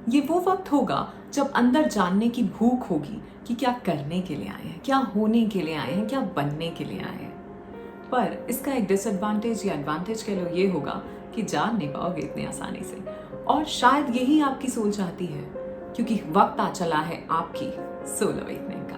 ये वो वक्त होगा जब अंदर जानने की भूख होगी कि क्या करने के लिए आए हैं, क्या होने के लिए आए हैं, क्या बनने के लिए आए हैं। पर इसका एक डिसएडवांटेज या एडवांटेज कह लो ये होगा कि जान नहीं पाओगे इतनी आसानी से। और शायद यही आपकी सोल चाहती है, क्योंकि वक्त आ चला है आपकी सोल अवेकनिंग का।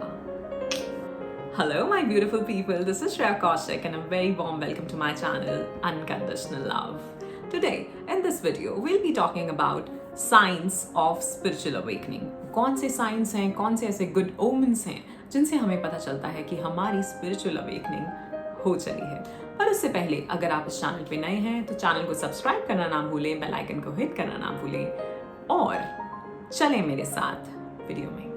Hello my beautiful people, this is Shreya Kaushik and a very warm welcome to my channel Unconditional Love. Today in this video we'll be talking about signs of spiritual awakening. कौन से signs हैं, कौन से ऐसे good omens हैं जिनसे हमें पता चलता है कि हमारी spiritual awakening हो चली है। पर उससे पहले अगर आप इस चैनल पे नए हैं तो चैनल को सब्सक्राइब करना ना भूलें, बेल आइकन को हिट करना ना भूलें और चलें मेरे साथ वीडियो में।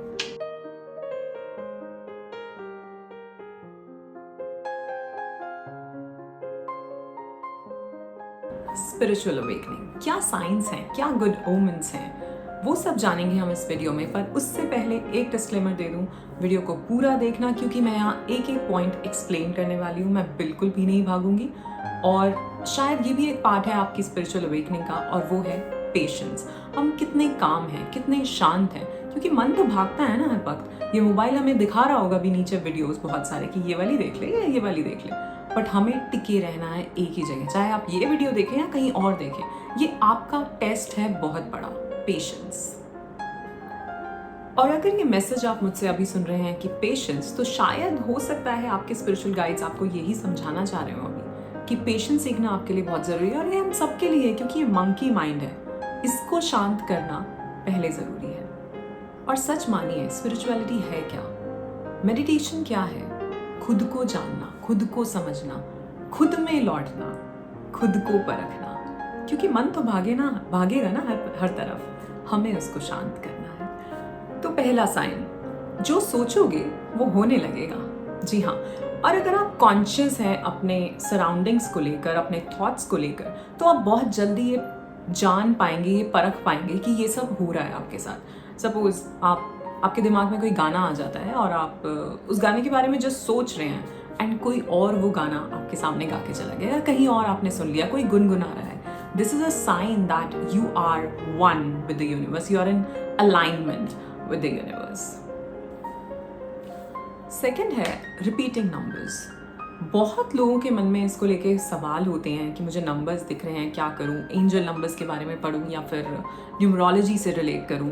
स्पिरिचुअल अवेकनिंग, क्या साइंस हैं, क्या गुड ओमेंस हैं, वो सब जानेंगे हम इस वीडियो में। पर उससे पहले एक डिस्क्लेमर दे दूं, वीडियो को पूरा देखना क्योंकि मैं यहाँ एक एक पॉइंट एक्सप्लेन करने वाली हूँ। मैं बिल्कुल भी नहीं भागूंगी और शायद ये भी एक पार्ट है आपकी स्पिरिचुअल अवेकनिंग का, और वो है पेशेंस। हम कितने काम हैं, कितने शांत हैं, क्योंकि मन तो भागता है ना हर वक्त। ये मोबाइल हमें दिखा रहा होगा भी नीचे वीडियोस बहुत सारे कि ये वाली देख ले या ये वाली देख ले, बट हमें टिके रहना है एक ही जगह, चाहे आप ये वीडियो देखें या कहीं और देखें। ये आपका टेस्ट है बहुत बड़ा, पेशेंस। और अगर ये मैसेज आप मुझसे अभी सुन रहे हैं कि पेशेंस, तो शायद हो सकता है आपके स्पिरिचुअल गाइड्स आपको यही समझाना चाह रहे हो अभी कि पेशेंस सीखना आपके लिए बहुत जरूरी है। और ये हम सबके लिए है, क्योंकि ये मंकी माइंड है, इसको शांत करना पहले जरूरी है। और सच मानिए, स्पिरिचुअलिटी है क्या, मेडिटेशन क्या है? खुद को जानना, खुद को समझना, खुद में लौटना, खुद को परखना, क्योंकि मन तो भागेगा ना हर तरफ, हमें उसको शांत करना है। तो पहला साइन, जो सोचोगे वो होने लगेगा। जी हाँ, और अगर आप कॉन्शियस हैं अपने सराउंडिंग्स को लेकर, अपने थॉट्स को लेकर, तो आप बहुत जल्दी ये जान पाएंगे, ये परख पाएंगे कि ये सब हो रहा है आपके साथ। सपोज आपके दिमाग में कोई गाना आ जाता है और आप उस गाने के बारे में जो सोच रहे हैं एंड कोई और वो गाना आपके सामने गा के चला गया, या कहीं और आपने सुन लिया, कोई गुनगुना रहा है। This is a sign that you are one with the universe, you are in alignment with the universe. Second है रिपीटिंग नंबर्स। बहुत लोगों के मन में इसको लेके सवाल होते हैं कि मुझे नंबर्स दिख रहे हैं, क्या करूं? एंजल नंबर्स के बारे में पढ़ूं या फिर न्यूमरोलॉजी से रिलेट करूं?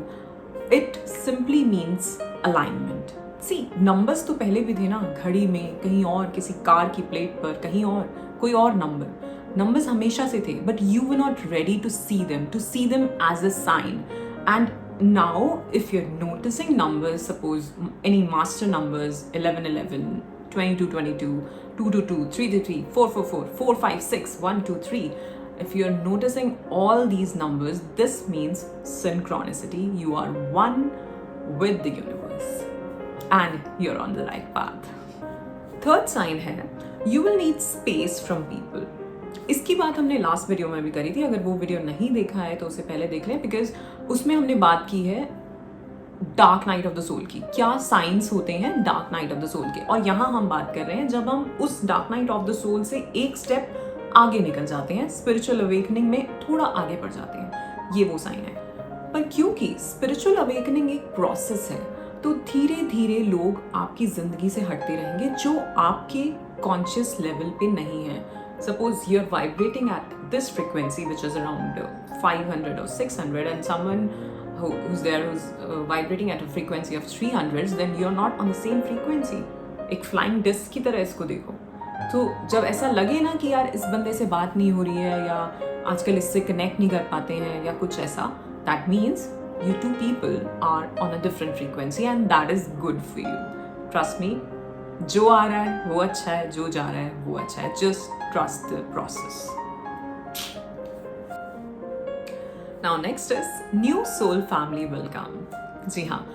It simply means alignment. See, numbers तो पहले भी थे ना, घड़ी में, कहीं और, किसी कार की प्लेट पर, कहीं और, कोई और नंबर। Numbers हमेशा से थे, but you were not ready to see them as a sign. And now, if you're noticing numbers, suppose any master numbers, 1111, 2222, 222, 333, 444, 456, 123. If you're noticing all these numbers, this means synchronicity. You are one with the universe and you're on the right path. Third sign है, you will need space from people. इसकी बात हमने last video में भी करी थी, अगर वो वीडियो नहीं देखा है तो उसे पहले देख लें, बिकॉज उसमें हमने बात की है dark night of the soul की, क्या साइंस होते हैं dark night of the soul के। और यहाँ हम बात कर रहे हैं जब हम उस dark night of the soul से एक स्टेप आगे निकल जाते हैं, स्पिरिचुअल अवेकनिंग में थोड़ा आगे बढ़ जाते हैं, ये वो साइन है। पर क्योंकि स्पिरिचुअल अवेकनिंग एक प्रोसेस है, तो धीरे धीरे लोग आपकी जिंदगी से हटते रहेंगे जो आपके कॉन्शियस लेवल पे नहीं है। Suppose you are vibrating at this frequency which is around 500 or 600 and someone who's vibrating at a frequency of 300, then you're not on the same frequency. एक फ्लाइंग डिस्क की तरह इसको देखो। तो जब ऐसा लगे ना कि यार इस बंदे से बात नहीं हो रही है, या आजकल इससे कनेक्ट नहीं कर पाते हैं, या कुछ ऐसा, that means you two people are on a different frequency and that is good for you. Trust me, जो आ रहा है वो अच्छा है, जो जा रहा है वो अच्छा है, just trust the process. Now next is new soul family welcome. जी हाँ,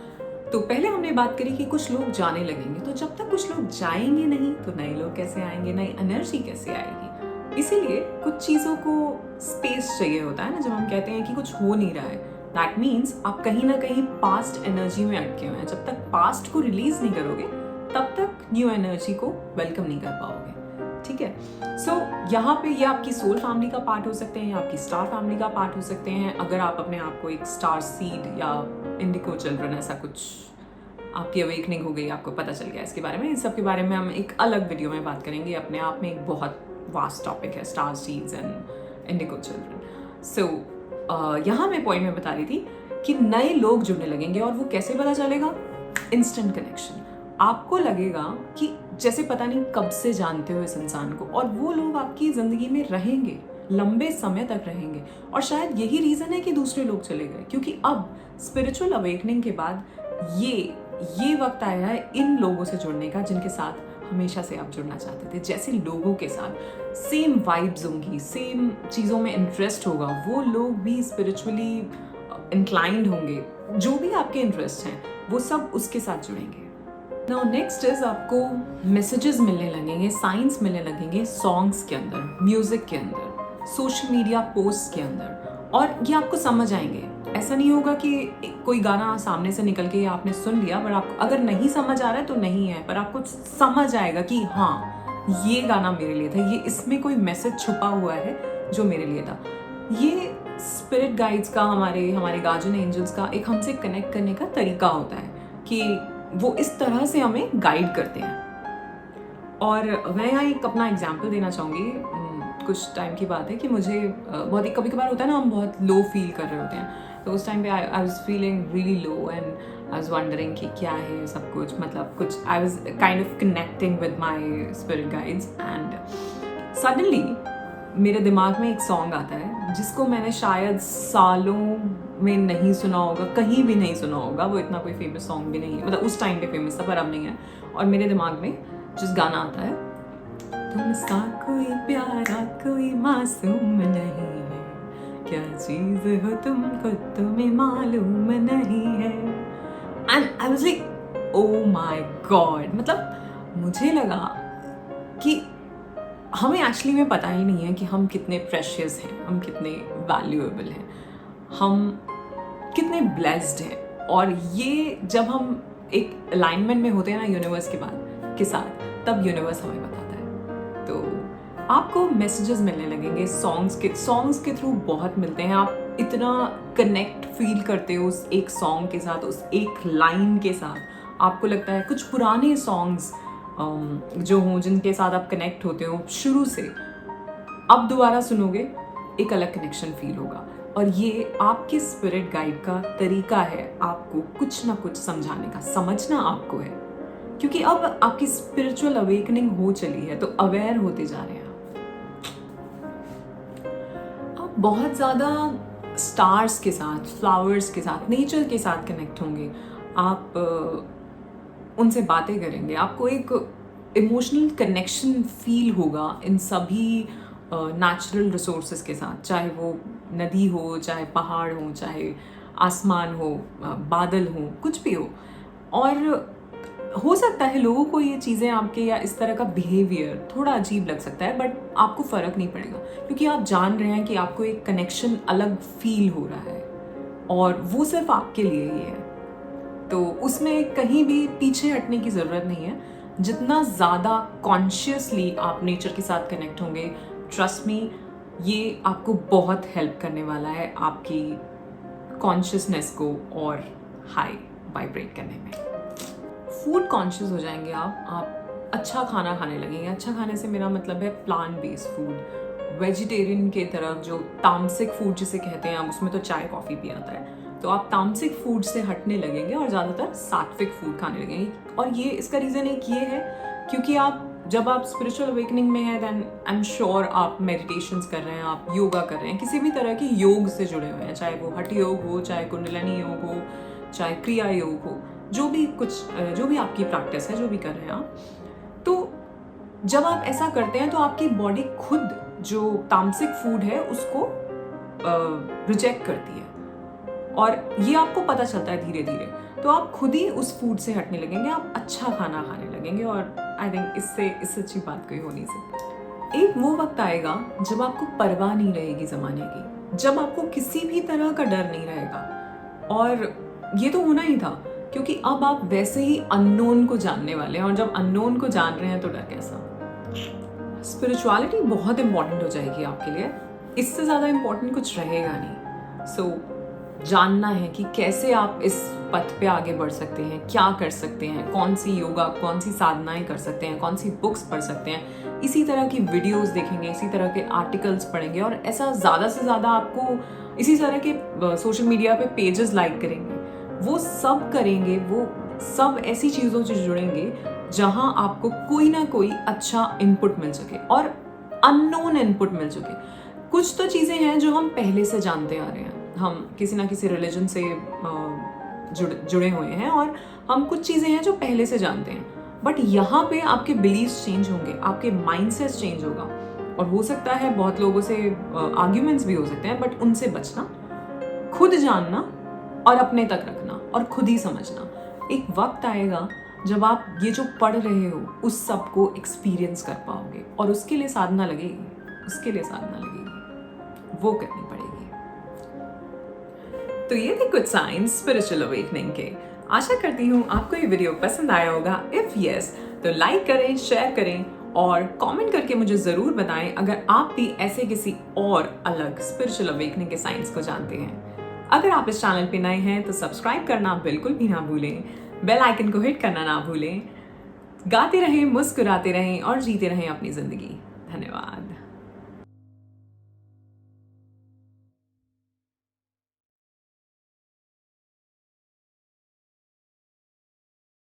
तो पहले हमने बात करी कि कुछ लोग जाने लगेंगे, तो जब तक कुछ लोग जाएंगे नहीं तो नए लोग कैसे आएंगे, नई एनर्जी कैसे आएगी? इसीलिए कुछ चीज़ों को स्पेस चाहिए होता है ना। जब हम कहते हैं कि कुछ हो नहीं रहा है, दैट मीन्स आप कहीं ना कहीं पास्ट एनर्जी में अटके हुए हैं। जब तक पास्ट को रिलीज नहीं करोगे तब तक न्यू एनर्जी को वेलकम नहीं कर पाओगे। ठीक है। सो यहाँ पे ये आपकी सोल फैमिली का पार्ट हो सकते हैं या आपकी स्टार फैमिली का पार्ट हो सकते हैं। अगर आप अपने आप को एक स्टार सीड या इंडिको चिल्ड्रन ऐसा कुछ आपकी अवेकनिंग हो गई, आपको पता चल गया इसके बारे में, इन सब के बारे में हम एक अलग वीडियो में बात करेंगे। अपने आप में एक बहुत वास्ट टॉपिक है star seeds and indigo children. So यहाँ मैं पॉइंट में बता रही थी कि नए लोग जुड़ने लगेंगे और वो कैसे पता चलेगा? Instant connection. आपको लगेगा कि जैसे पता नहीं कब से जानते हो इस इंसान को, और वो लोग आपकी ज़िंदगी में रहेंगे, लंबे समय तक रहेंगे। और शायद यही रीज़न है कि दूसरे लोग चले गए, क्योंकि अब स्पिरिचुअल अवेकनिंग के बाद ये वक्त आया है इन लोगों से जुड़ने का जिनके साथ हमेशा से आप जुड़ना चाहते थे। जैसे लोगों के साथ सेम वाइब्स होंगी, सेम चीज़ों में इंटरेस्ट होगा, वो लोग भी स्पिरिचुअली इंक्लाइंड होंगे। जो भी आपके इंटरेस्ट हैं वो सब उसके साथ जुड़ेंगे। नाउ नेक्स्ट इज आपको मैसेजेस मिलने लगेंगे, साइंस मिलने लगेंगे सॉन्ग्स के अंदर, म्यूजिक के अंदर, सोशल मीडिया पोस्ट के अंदर, और ये आपको समझ आएंगे। ऐसा नहीं होगा कि कोई गाना सामने से निकल के आपने सुन लिया, पर आपको अगर नहीं समझ आ रहा है तो नहीं है, पर आपको समझ आएगा कि हाँ ये गाना मेरे लिए था, ये इसमें कोई मैसेज छुपा हुआ है जो मेरे लिए था। ये स्पिरिट गाइड्स का, हमारे गार्जियन एंजल्स का एक हमसे कनेक्ट करने का तरीका होता है कि वो इस तरह से हमें गाइड करते हैं। और मैं यहाँ एक अपना एग्जाम्पल देना चाहूँगी। कुछ टाइम की बात है कि मुझे बहुत ही कभी कभार होता है ना, हम बहुत लो फील कर रहे होते हैं, तो उस टाइम पे I was feeling really low and I was wondering कि क्या है सब कुछ, मतलब कुछ I was kind of connecting with my spirit guides and suddenly मेरे दिमाग में एक सॉन्ग आता है जिसको मैंने शायद सालों में नहीं सुना होगा, कहीं भी नहीं सुना होगा। वो इतना कोई फेमस सॉन्ग भी नहीं है, मतलब उस टाइम पे फेमस था पर अब नहीं है। और मेरे दिमाग में जिस गाना आता है, तुमसा कोई प्यारा कोई मासूम नहीं है, क्या चीज हो तुम खुद तुम्हें मालूम नहीं है। And I was like oh my God, मतलब मुझे लगा कि हमें एक्चुअली में पता ही नहीं है कि हम कितने प्रेशियस हैं, हम कितने वैल्यूएबल हैं, हम कितने ब्लेस्ड हैं। और ये जब हम एक अलाइनमेंट में होते हैं ना यूनिवर्स के साथ, तब यूनिवर्स हमें बताता है। तो आपको मैसेजेस मिलने लगेंगे सॉन्ग्स के थ्रू बहुत मिलते हैं। आप इतना कनेक्ट फील करते हो उस एक सॉन्ग के साथ, उस एक लाइन के साथ। आपको लगता है कुछ पुराने सॉन्ग्स जो हों जिनके साथ आप कनेक्ट होते हो शुरू से, अब दोबारा सुनोगे एक अलग कनेक्शन फील होगा। और ये आपके स्पिरिट गाइड का तरीका है आपको कुछ ना कुछ समझाने का। समझना आपको है, क्योंकि अब आपकी स्पिरिचुअल अवेकनिंग हो चली है, तो अवेयर होते जा रहे हैं आप बहुत ज़्यादा स्टार्स के साथ, फ्लावर्स के साथ, नेचर के साथ कनेक्ट होंगे। आप उनसे बातें करेंगे, आपको एक इमोशनल कनेक्शन फील होगा इन सभी नेचुरल रिसोर्सेज के साथ, चाहे वो नदी हो, चाहे पहाड़ हो, चाहे आसमान हो, बादल हो, कुछ भी हो। और हो सकता है लोगों को ये चीज़ें आपके या इस तरह का बिहेवियर थोड़ा अजीब लग सकता है, बट आपको फ़र्क नहीं पड़ेगा, क्योंकि आप जान रहे हैं कि आपको एक कनेक्शन अलग फील हो रहा है और वो सिर्फ आपके लिए ही है। तो उसमें कहीं भी पीछे हटने की ज़रूरत नहीं है। जितना ज़्यादा कॉन्शियसली आप नेचर के साथ कनेक्ट होंगे, ट्रस्ट मी, ये आपको बहुत हेल्प करने वाला है आपकी कॉन्शियसनेस को और हाई वाइब्रेट करने में। फूड कॉन्शियस हो जाएंगे आप अच्छा खाना खाने लगेंगे। अच्छा खाने से मेरा मतलब है प्लांट बेस्ड फूड, वेजिटेरियन के तरफ, जो तामसिक फूड जिसे कहते हैं, अब उसमें तो चाय कॉफ़ी भी आता है। तो आप तामसिक फूड से हटने लगेंगे और ज़्यादातर सात्विक फूड खाने लगेंगे। और ये इसका रीज़न एक ये है क्योंकि जब आप स्पिरिचुअल अवेकनिंग में हैं, देन आई एम श्योर आप मेडिटेशंस कर रहे हैं, आप योगा कर रहे हैं, किसी भी तरह के योग से जुड़े हुए हैं, चाहे वो हठ योग हो, चाहे कुंडलिनी योग हो, चाहे क्रिया योग हो, जो भी आपकी प्रैक्टिस है, जो भी कर रहे हैं आप। तो जब आप ऐसा करते हैं तो आपकी बॉडी खुद जो तामसिक फूड है उसको रिजेक्ट करती है, और ये आपको पता चलता है धीरे धीरे। तो आप खुद ही उस फूड से हटने लगेंगे, आप अच्छा खाना खाने लगेंगे। और आई थिंक इससे अच्छी बात कोई हो नहीं सकती। एक वो वक्त आएगा जब आपको परवाह नहीं रहेगी ज़माने की, जब आपको किसी भी तरह का डर नहीं रहेगा। और ये तो होना ही था, क्योंकि अब आप वैसे ही अननोन को जानने वाले हैं, और जब अननोन को जान रहे हैं तो डर कैसा। स्पिरिचुअलिटी बहुत इंपॉर्टेंट हो जाएगी आपके लिए, इससे ज़्यादा इंपॉर्टेंट कुछ रहेगा नहीं। सो जानना है कि कैसे आप इस पथ पे आगे बढ़ सकते हैं, क्या कर सकते हैं, कौन सी योगा, कौन सी साधनाएं कर सकते हैं, कौन सी बुक्स पढ़ सकते हैं, इसी तरह की वीडियोस देखेंगे, इसी तरह के आर्टिकल्स पढ़ेंगे और ऐसा ज़्यादा से ज़्यादा आपको इसी तरह के सोशल मीडिया पे पेजेस लाइक करेंगे, वो सब करेंगे, वो सब ऐसी चीज़ों से जुड़ेंगे जहां आपको कोई ना कोई अच्छा इनपुट मिल सके और अननोन इनपुट मिल सके। कुछ तो चीज़ें हैं जो हम पहले से जानते आ रहे हैं, हम किसी ना किसी रिलीजन से जुड़े हुए हैं और हम कुछ चीज़ें हैं जो पहले से जानते हैं, बट यहाँ पे आपके बिलीव्स चेंज होंगे, आपके माइंडसेट चेंज होगा और हो सकता है बहुत लोगों से आर्ग्यूमेंट्स भी हो सकते हैं, बट उनसे बचना, खुद जानना और अपने तक रखना और खुद ही समझना। एक वक्त आएगा जब आप ये जो पढ़ रहे हो उस सब को एक्सपीरियंस कर पाओगे और उसके लिए साधना लगेगी, वो करनी पड़ेगी। तो ये थे कुछ साइंस स्पिरिचुअल अवेकनिंग के। आशा करती हूँ आपको ये वीडियो पसंद आया होगा। इफ यस तो लाइक करें, शेयर करें और कमेंट करके मुझे ज़रूर बताएं अगर आप भी ऐसे किसी और अलग स्पिरिचुअल अवेकनिंग के साइंस को जानते हैं। अगर आप इस चैनल पे नए हैं तो सब्सक्राइब करना बिल्कुल भी ना भूलें, बेल आइकन को हिट करना ना भूलें। गाते रहें, मुस्कुराते रहें और जीते रहें अपनी ज़िंदगी। धन्यवाद।